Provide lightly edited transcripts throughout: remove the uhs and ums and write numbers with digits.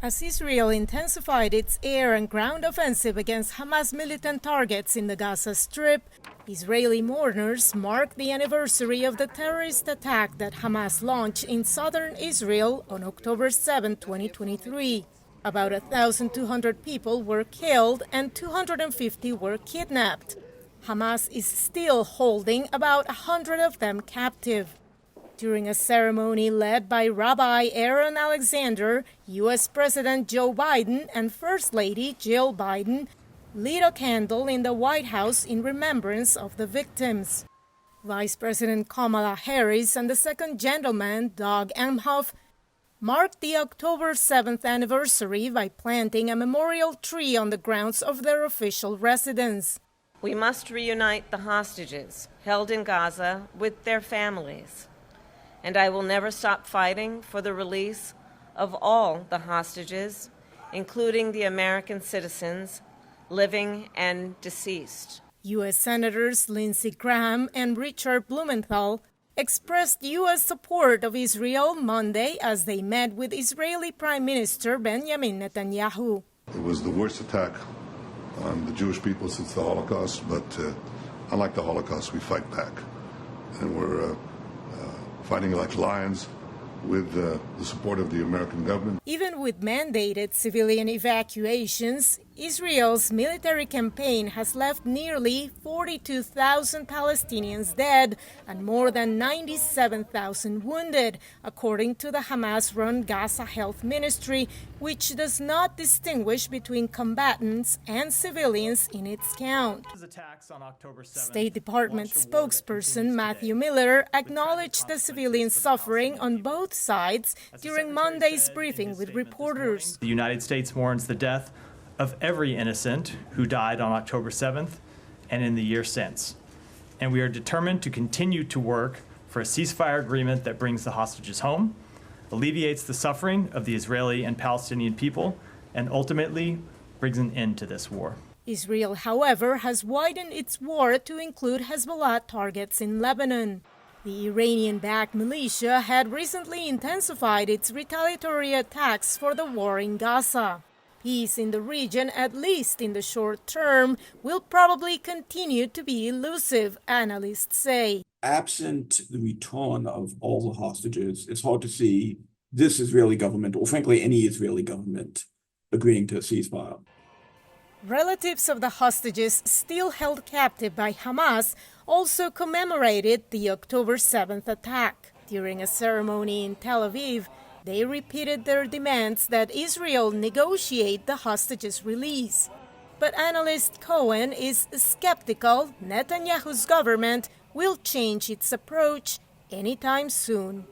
As Israel intensified its air and ground offensive against Hamas militant targets in the Gaza Strip, Israeli mourners marked the anniversary of the terrorist attack that Hamas launched in southern Israel on October 7, 2023. About 1,200 people were killed and 250 were kidnapped. Hamas is still holding about 100 of them captive. During a ceremony led by Rabbi Aaron Alexander, U.S. President Joe Biden and First Lady Jill Biden lit a candle in the White House in remembrance of the victims. Vice President Kamala Harris and the second gentleman, Doug Emhoff, marked the October 7th anniversary by planting a memorial tree on the grounds of their official residence. We must reunite the hostages held in Gaza with their families. And I will never stop fighting for the release of all the hostages, including the American citizens, living and deceased. U.S. Senators Lindsey Graham and Richard Blumenthal expressed U.S. support of Israel Monday as they met with Israeli Prime Minister Benjamin Netanyahu. It was the worst attack on the Jewish people since the Holocaust, but unlike the Holocaust, we fight back. And we're fighting like lions with the support of the American government. Even with mandated civilian evacuations, Israel's military campaign has left nearly 42,000 Palestinians dead and more than 97,000 wounded, according to the Hamas-run Gaza Health Ministry, which does not distinguish between combatants and civilians in its count. State Department spokesperson Matthew Miller acknowledged the civilian suffering on both sides during Monday's briefing with reporters. The United States mourns the death of every innocent who died on October 7th and in the year since. And we are determined to continue to work for a ceasefire agreement that brings the hostages home, alleviates the suffering of the Israeli and Palestinian people, and ultimately brings an end to this war. Israel, however, has widened its war to include Hezbollah targets in Lebanon. The Iranian-backed militia had recently intensified its retaliatory attacks for the war in Gaza. Peace in the region, at least in the short term, will probably continue to be elusive, analysts say. Absent the return of all the hostages, it's hard to see this Israeli government, or frankly any Israeli government, agreeing to a ceasefire. Relatives of the hostages still held captive by Hamas also commemorated the October 7th attack. During a ceremony in Tel Aviv, they repeated their demands that Israel negotiate the hostages' release. But analyst Cohen is skeptical Netanyahu's government will change its approach anytime soon.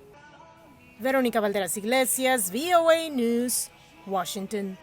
Veronica, Balderas, Iglesias, VOA News, Washington.